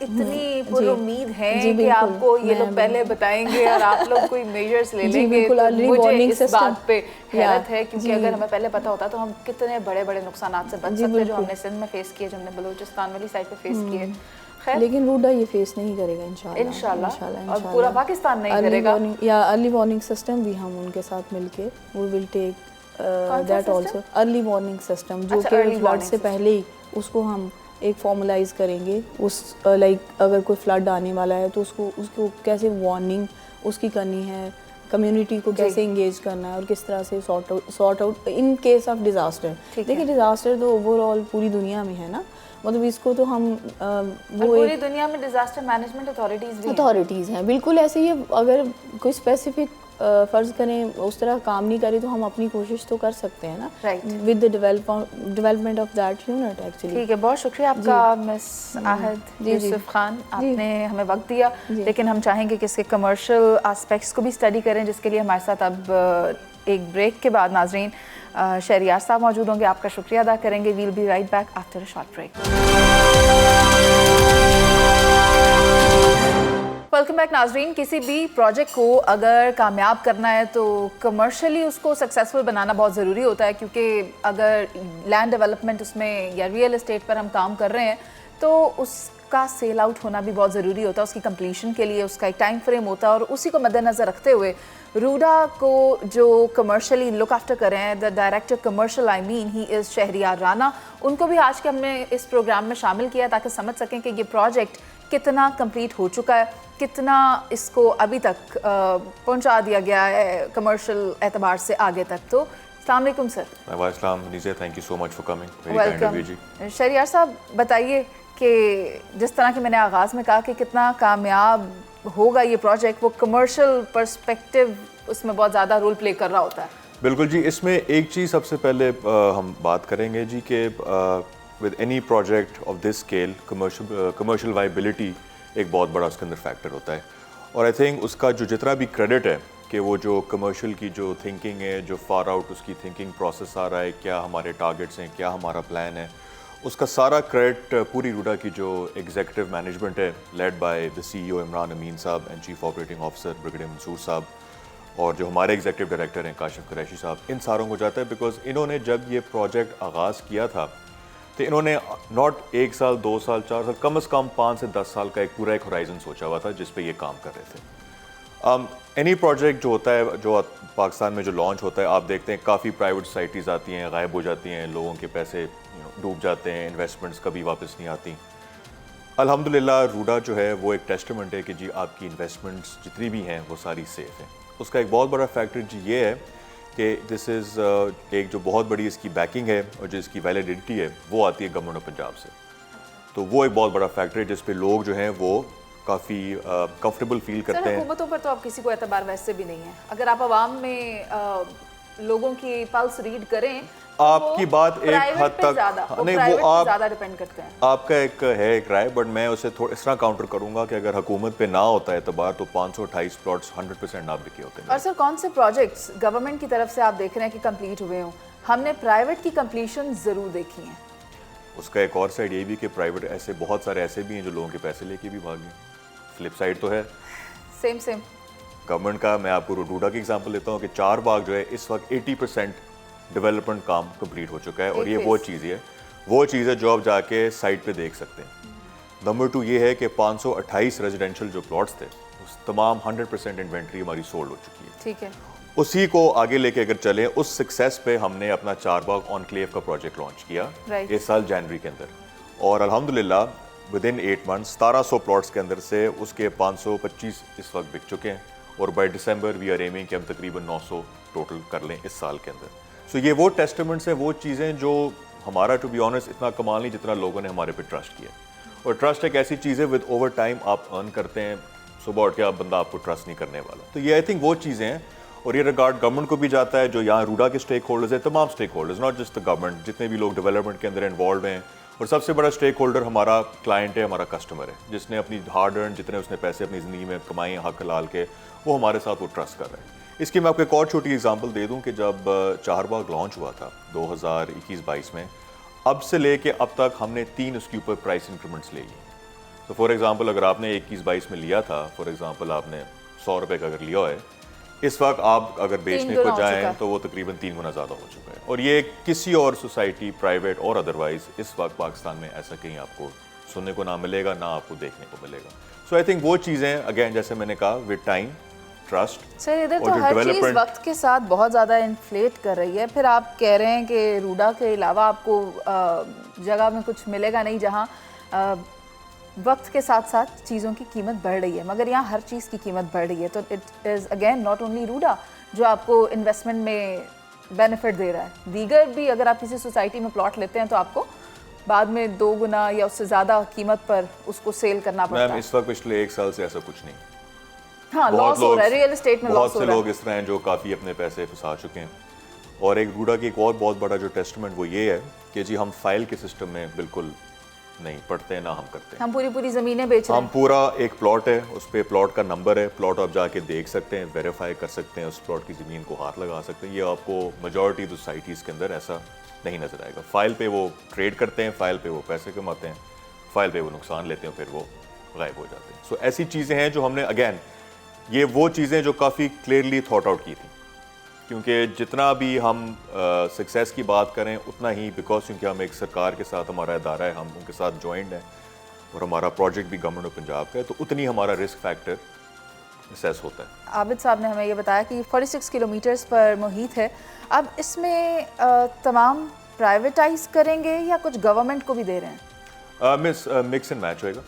اتنی پر امید ہیں جی کہ آپ کو یہ لوگ پہلے بتائیں گے اور آپ لوگ کوئی میجرز لے لیں گے. مجھے اس بات پہ حیرت ہے کیونکہ اگر ہمیں پہلے پتہ ہوتا تو ہم کتنے بڑے بڑے نقصانات سے بچ سکتے جو ہم نے سندھ میں فیس کیے, جو ہم نے بلوچستان والی سائڈ پہ فیس کیے. لیکن روڈا یہ فیس نہیں کرے گا انشاءاللہ, اور پورا پاکستان نہیں کرے گا. یا ارلی وارننگ سسٹم بھی ہم ان کے ساتھ مل کے we will take that also. Early warning system جو کہ فلڈ سے پہلے ہی اس کو ہم ایک فارملائز کریں گے. اس لائک اگر کوئی فلڈ آنے والا ہے تو اس کو کیسے وارننگ اس کی کرنی ہے, کمیونٹی کو کیسے انگیج کرنا ہے اور کس طرح سے sort out in case of disaster. دیکھیے ڈیزاسٹر تو اوور آل پوری دنیا میں ہے نا, مطلب اس کو تو ہم وہ پوری دنیا میں ڈیزاسٹر مینجمنٹ اتھارٹیز ہیں بالکل ایسے ہی. اگر کوئی اسپیسیفک فرض کریں اس طرح کام نہیں کری تو ہم اپنی کوشش تو کر سکتے ہیں نا with the development of that unit actually. ٹھیک ہے, بہت شکریہ آپ کا مس آہد یوسف خان, آپ نے ہمیں وقت دیا. لیکن ہم چاہیں گے کہ اس کے کمرشل آسپیکٹس کو بھی اسٹڈی کریں, جس کے لیے ہمارے ساتھ اب ایک بریک کے بعد ناظرین شہریار صاحب موجود ہوں گے. آپ کا شکریہ ادا کریں گے. We'll be right back after a short break. Welcome back ناظرین. کسی بھی پروجیکٹ کو اگر کامیاب کرنا ہے تو کمرشلی اس کو سکسیزفل بنانا بہت ضروری ہوتا ہے, کیونکہ اگر لینڈ ڈیولپمنٹ اس میں یا ریئل اسٹیٹ پر ہم کام کر رہے ہیں تو اس کا سیل آؤٹ ہونا بھی بہت ضروری ہوتا ہے. اس کی کمپلیشن کے لیے اس کا ایک ٹائم فریم ہوتا ہے, اور اسی کو مد نظر رکھتے ہوئے روڈا کو جو کمرشلی لک آفٹر کر رہے ہیں, دا ڈائریکٹر کمرشل ہی از شہریار رانا, ان کو بھی آج کے ہم نے اس پروگرام میں شامل کیا تاکہ سمجھ سکیں کہ یہ پروجیکٹ کتنا کمپلیٹ ہو چکا ہے, کتنا اس کو ابھی تک پہنچا دیا گیا ہے کمرشل اعتبار سے آگے تک. تو السلام علیکم سر. وعلیکم السلام نیزے, thank you so much for coming. Welcome. Shehryar sahab بتائیے کہ جس طرح کہ میں نے آغاز میں کہا کہ کتنا کامیاب ہوگا یہ پروجیکٹ, وہ کمرشل پرسپیکٹو اس میں بہت زیادہ رول پلے کر رہا ہوتا ہے. بالکل جی, اس میں ایک چیز سب سے پہلے ہم بات کریں گے جی کہ with any project of this scale commercial viability ایک بہت بڑا اس کے اندر فیکٹر ہوتا ہے. اور آئی تھنک اس کا جو جتنا بھی کریڈٹ ہے کہ وہ جو کمرشل کی جو تھنکنگ ہے, جو فار آؤٹ اس کی تھنکنگ پروسیس آ رہا ہے, کیا ہمارے ٹارگیٹس ہیں, کیا ہمارا پلان ہے, اس کا سارا کریڈٹ پوری روڈا کی جو ایگزیکٹو مینجمنٹ ہے led by the C E O Imran Amin sahab and chief operating officer brigadier Mansoor sahab, اور جو ہمارے ایگزیکٹو ڈائریکٹر ہیں کاشف قریشی صاحب, ان ساروں کو جاتا ہے. بیکاز انہوں نے جب یہ پروجیکٹ آغاز کیا تھا تو انہوں نے ناٹ 1 سال 2 سال 4 سال, کم از کم 5 سے 10 سال کا ایک پورا ایک ہورائزن سوچا ہوا تھا جس پہ یہ کام کر رہے تھے. اینی پروجیکٹ جو ہوتا ہے, جو پاکستان میں جو لانچ ہوتا ہے, آپ دیکھتے ہیں کافی پرائیویٹ سوسائٹیز آتی ہیں, غائب ہو جاتی ہیں, لوگوں کے پیسے ڈوب جاتے ہیں, انویسٹمنٹس کبھی واپس نہیں آتی. الحمدللہ روڈا جو ہے وہ ایک ٹیسٹمنٹ ہے کہ جی آپ کی انویسٹمنٹس جتنی بھی ہیں وہ ساری سیف ہیں. اس کا ایک بہت بڑا فیکٹر جی یہ ہے کہ دس از ایک جو بہت بڑی اس کی بیکنگ ہے اور جو اس کی ویلیڈیٹی ہے وہ آتی ہے گورنمنٹ آف پنجاب سے. تو وہ ایک بہت بڑا فیکٹر ہے جس پہ لوگ جو ہیں وہ کافی کمفرٹیبل فیل کرتے ہیں. حکومتوں پر تو آپ کسی کو اعتبار ویسے بھی نہیں ہے. اگر آپ عوام میں لوگوں کی پلس ریڈ کریں, آپ کی بات ایک حد تک نہیں, وہ آپ زیادہ ڈیپینڈ کرتے ہیں. آپ کا ایک ہے ایک رائے, بٹ میں اسے تھوڑا اس طرح کاؤنٹر کروں گا کہ اگر حکومت پہ نہ ہوتا ہے اعتبار تو 528 پلاٹس 100% نہ بکے ہوتے ہیں. اور سر کون سے پروجیکٹس گورنمنٹ کی طرف سے آپ دیکھ رہے ہیں کہ کمپلیٹ ہوئے ہوں؟ ہم نے پرائیویٹ کی کمپلیشن ضرور دیکھی ہیں. اس کا ایک اور سائڈ یہ بھی کہ پرائیویٹ ایسے بہت سارے ایسے بھی ہیں جو لوگوں کے پیسے لے کے بھی بھاگے. فلپ سائڈ تو ہے سیم گورنمنٹ کا. میں آپ کو روڈا کی ایگزامپل دیتا ہوں کہ 4 باغ جو ہے اس وقت 80% ڈیولپمنٹ کام کمپلیٹ ہو چکا ہے, اور یہ وہ چیز ہے جو آپ جا کے سائٹ پہ دیکھ سکتے ہیں. نمبر 2 یہ ہے کہ 528 ریزیڈینشیل جو پلاٹس تھے اس تمام 100% انوینٹری ہماری سولڈ ہو چکی ہے. ٹھیک ہے, اسی کو آگے لے کے اگر چلیں, اس سکسیس پہ ہم نے اپنا 4 باغ انکلیو کا پروجیکٹ لانچ کیا اس سال جنوری کے اندر, اور الحمدللہ ودن 8 months 1700 پلاٹس کے اندر سے اس کے 525 اس وقت بک چکے ہیں, اور by December we are aiming کہ ہم تقریباً 900 ٹوٹل کر لیں اس سال کے اندر. سو یہ وہ ٹیسٹمنٹس ہیں, وہ چیزیں جو ہمارا ٹو بی آنیسٹ اتنا کمال نہیں جتنا لوگوں نے ہمارے پہ ٹرسٹ کیا. اور ٹرسٹ ایک ایسی چیز ہے ود اوور ٹائم آپ ارن کرتے ہیں, صبح اٹھ کے آپ بندہ آپ کو ٹرسٹ نہیں کرنے والا. تو یہ آئی تھنک وہ چیزیں ہیں, اور یہ ریگارڈ گورنمنٹ کو بھی جاتا ہے جو یہاں روڈا کے اسٹیک ہولڈرز ہیں, تمام stake holders, not just the government, جتنے بھی لوگ ڈیولپمنٹ کے اندر انوالوڈ ہیں. اور سب سے بڑا اسٹیک ہولڈر ہمارا کلائنٹ ہے, ہمارا کسٹمر ہے, جس نے اپنی ہارڈ ارن جتنے اس نے پیسے اپنی زندگی میں کمائے ہیں حق حلال کے, وہ ہمارے ساتھ وہ ٹرسٹ کر رہے ہیں. اس کی میں آپ کو ایک اور چھوٹی ایگزامپل دے دوں کہ جب 4 باغ لانچ ہوا تھا 2021-22 میں, اب سے لے کے اب تک ہم نے 3 اس کے اوپر پرائس انکریمنٹس لے لی. تو فار ایگزامپل اگر آپ نے 21-22 میں لیا تھا، فار ایگزامپل آپ نے 100 روپے کا اگر لیا ہے، اس وقت آپ اگر بیچنے کو جائیں تو وہ تقریباً 3 گنا زیادہ ہو چکا ہے. اور یہ کسی اور سوسائٹی پرائیویٹ اور ادروائز اس وقت پاکستان میں ایسا کہیں آپ کو سننے کو نہ ملے گا، نہ آپ کو دیکھنے کو ملے گا. سو آئی تھنک وہ چیزیں اگین جیسے میں نے کہا ود ٹائم ٹرسٹ. سر ادھر تو ہر چیز وقت کے ساتھ بہت زیادہ انفلیٹ کر رہی ہے. پھر آپ کہہ رہے ہیں کہ روڈا کے علاوہ آپ کو جگہ میں کچھ ملے گا نہیں جہاں وقت کے ساتھ ساتھ چیزوں کی قیمت بڑھ رہی ہے، مگر یہاں ہر چیز کی قیمت بڑھ رہی ہے. تو it is again not only RUDA جو آپ کو انویسٹمنٹ میں بینیفٹ دے رہا ہے، دیگر بھی اگر آپ کسی سوسائٹی میں پلاٹ لیتے ہیں تو آپ کو بعد میں 2 گنا یا اس سے زیادہ قیمت پر اس کو سیل کرنا پڑتا ہے. میم اس وقت پچھلے 1 سال سے ایسا کچھ نہیں. ہاں لاس ہو رہا ہے ریئل اسٹیٹ میں، بہت سے لوگ اس طرح ہیں جو کافی اپنے پیسے پھنسا چکے ہیں. اور ایک روڈا کی ایک اور بہت بڑا جو ٹیسٹمنٹ وہ یہ ہے کہ جی ہم فائل کے سسٹم میں بالکل نہیں پڑھتے ہیں، نہ ہم کرتے ہیں. ہم پوری زمینیں بیچ رہے ہیں. ہم پورا ایک پلاٹ ہے، اس پہ پلاٹ کا نمبر ہے، پلاٹ آپ جا کے دیکھ سکتے ہیں، ویریفائی کر سکتے ہیں، اس پلاٹ کی زمین کو ہاتھ لگا سکتے ہیں. یہ آپ کو میجورٹی سوسائٹیز کے اندر ایسا نہیں نظر آئے گا. فائل پہ وہ ٹریڈ کرتے ہیں، فائل پہ وہ پیسے کماتے ہیں، فائل پہ وہ نقصان لیتے ہیں، پھر وہ غائب ہو جاتے ہیں. سو ایسی چیزیں ہیں جو ہم نے اگین یہ وہ چیزیں جو کافی کلیئرلی تھاٹ آؤٹ کی تھیں، کیونکہ جتنا بھی ہم سکسیس کی بات کریں اتنا ہی بیکاز کیونکہ ہم ایک سرکار کے ساتھ ہمارا ادارہ ہے، ہم ان کے ساتھ جوائنڈ ہیں اور ہمارا پروجیکٹ بھی گورنمنٹ آف پنجاب کا ہے، تو اتنی ہمارا رسک فیکٹر اسیس ہوتا ہے. عابد صاحب نے ہمیں یہ بتایا کہ 46 کلومیٹرز پر محیط ہے. اب اس میں تمام پرائیویٹائز کریں گے یا کچھ گورنمنٹ کو بھی دے رہے ہیں؟ مکس اینڈ میچ ہوئے گا.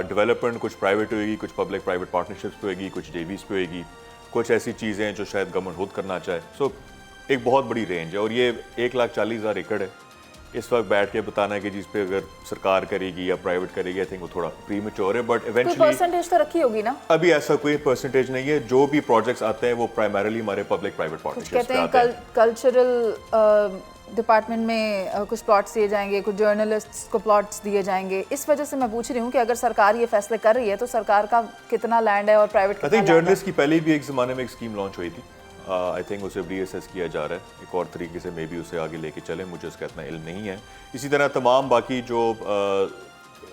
ڈیولپمنٹ کچھ پرائیویٹ ہوئے گی، کچھ پبلک پرائیویٹ پارٹنرشپس پہ ہوئے گی، کچھ JVs پہ ہوئے گی، کچھ ایسی چیزیں جو شاید گورنمنٹ خود کرنا چاہے. سو ایک بہت بڑی رینج ہے اور یہ 1,40,000 ایکڑ ہے. اس وقت بیٹھ کے بتانا ہے کہ جس پہ اگر سرکار کرے گی یا پرائیویٹ کرے گی، آئی تھنک وہ تھوڑا پری میچور ہے. بٹ ایونچولی پرسنٹیج تو رکھی ہوگی نا؟ ابھی ایسا کوئی پرسنٹیج نہیں ہے. جو بھی پروجیکٹس آتے ہیں وہ پرائمریلی ہمارے پبلک پرائیویٹ پارٹنرشپس پہ آتے ہیں. کلچرل ڈپارٹمنٹ میں کچھ پلاٹس دیے جائیں گے، کچھ جرنلسٹس کو پلاٹس دیے جائیں گے. اس وجہ سے میں پوچھ رہی ہوں کہ اگر سرکار یہ فیصلے کر رہی ہے تو سرکار کا کتنا لینڈ ہے اور پرائیویٹ کتنا لینڈ ہے؟ جرنلسٹ کی پہلے بھی ایک زمانے میں ایک اسکیم لانچ ہوئی تھی. آئی تھنک اسے ری اسیس کیا جا رہا ہے ایک اور طریقے سے، مے بی اسے آگے لے کے چلیں، مجھے اس کا اتنا علم نہیں ہے. اسی طرح تمام باقی جو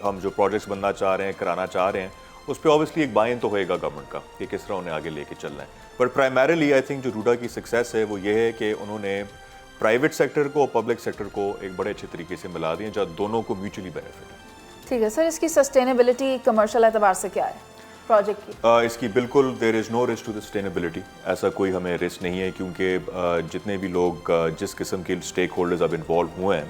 ہم جو پروجیکٹس بننا چاہ رہے ہیں، کرانا چاہ رہے ہیں، اس پہ اوبیسلی ایک بائن تو ہوئے گا گورنمنٹ کا کہ کس طرح انہیں آگے لے کے چلنا ہے. بٹ پرائمریلی آئی تھنک جو روڈا کی سکسیس ہے وہ یہ ہے کہ انہوں نے پرائیویٹ سیکٹر کو اور پبلک سیکٹر کو ایک بڑے اچھے طریقے سے ملا دیا جہاں دونوں کو میوچولی بینیفٹ ہے. ٹھیک ہے سر، اس کی سسٹینیبلٹی کمرشل اعتبار سے کیا ہے پروجیکٹ کی؟ اس کی بالکل دیر از no risk to the sustainability. ایسا کوئی ہمیں رسک نہیں ہے کیونکہ جتنے بھی لوگ جس قسم کے اسٹیک ہولڈرز اب انوالو ہوئے ہیں،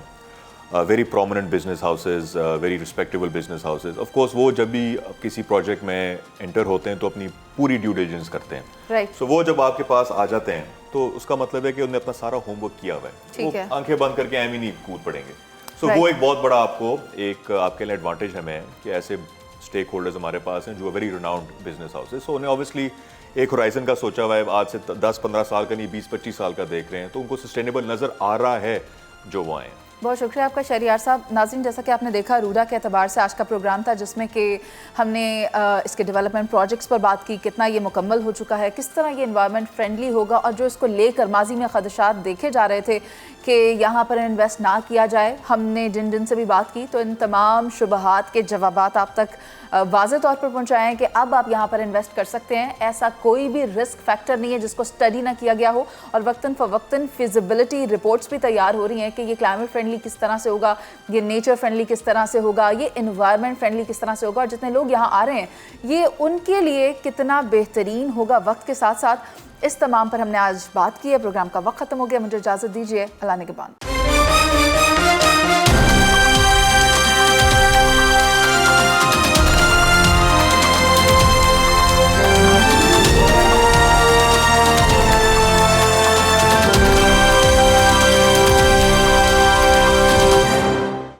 very prominent business houses, very respectable business houses, of course وہ جب بھی کسی پروجیکٹ میں انٹر ہوتے ہیں تو اپنی پوری ڈیو ڈیلیجنس کرتے ہیں. رائٹ. سو وہ جب آپ کے پاس آ جاتے ہیں تو اس کا مطلب ہے کہ انہوں نے اپنا سارا ہوم ورک کیا ہوا ہے. وہ آنکھیں بند کر کے ایم ہی نہیں کود پڑیں گے. سو وہ ایک بہت بڑا آپ کو ایک آپ کے لیے ایڈوانٹیج ہمیں ہے کہ ایسے اسٹیک ہولڈرز ہمارے پاس ہیں جو ویری ریناؤنڈ بزنس ہاؤس ہے. سو انہیں اوبیسلی ایک ہورائزن کا سوچا ہوا ہے، آج سے 10-15 سال کا نہیں 20-25 سال کا دیکھ رہے ہیں، تو ان کو سسٹینیبل نظر آ رہا ہے جو وہ آئے ہیں. بہت شکریہ آپ کا شہریار صاحب. ناظرین، جیسا کہ آپ نے دیکھا روڈا کے اعتبار سے آج کا پروگرام تھا جس میں کہ ہم نے اس کے ڈیولپمنٹ پروجیکٹس پر بات کی، کتنا یہ مکمل ہو چکا ہے، کس طرح یہ انوائرمنٹ فرینڈلی ہوگا، اور جو اس کو لے کر ماضی میں خدشات دیکھے جا رہے تھے کہ یہاں پر انویسٹ نہ کیا جائے، ہم نے جن سے بھی بات کی تو ان تمام شبہات کے جوابات آپ تک واضح طور پر پہنچائے ہیں کہ اب آپ یہاں پر انویسٹ کر سکتے ہیں. ایسا کوئی بھی رسک فیکٹر نہیں ہے جس کو اسٹڈی نہ کیا گیا ہو، اور وقتاً فوقتاً فیزیبلٹی رپورٹس بھی تیار ہو رہی ہیں کہ یہ کلائمیٹ فرینڈلی کس طرح سے ہوگا، یہ نیچر فرینڈلی کس طرح سے ہوگا، یہ انوائرمنٹ فرینڈلی کس طرح سے ہوگا، اور جتنے لوگ یہاں آ رہے ہیں یہ ان کے لیے کتنا بہترین ہوگا وقت کے ساتھ ساتھ. اس تمام پر ہم نے آج بات کی ہے. پروگرام کا وقت ختم ہو گیا، مجھے اجازت دیجیے. اللہ نگہبان.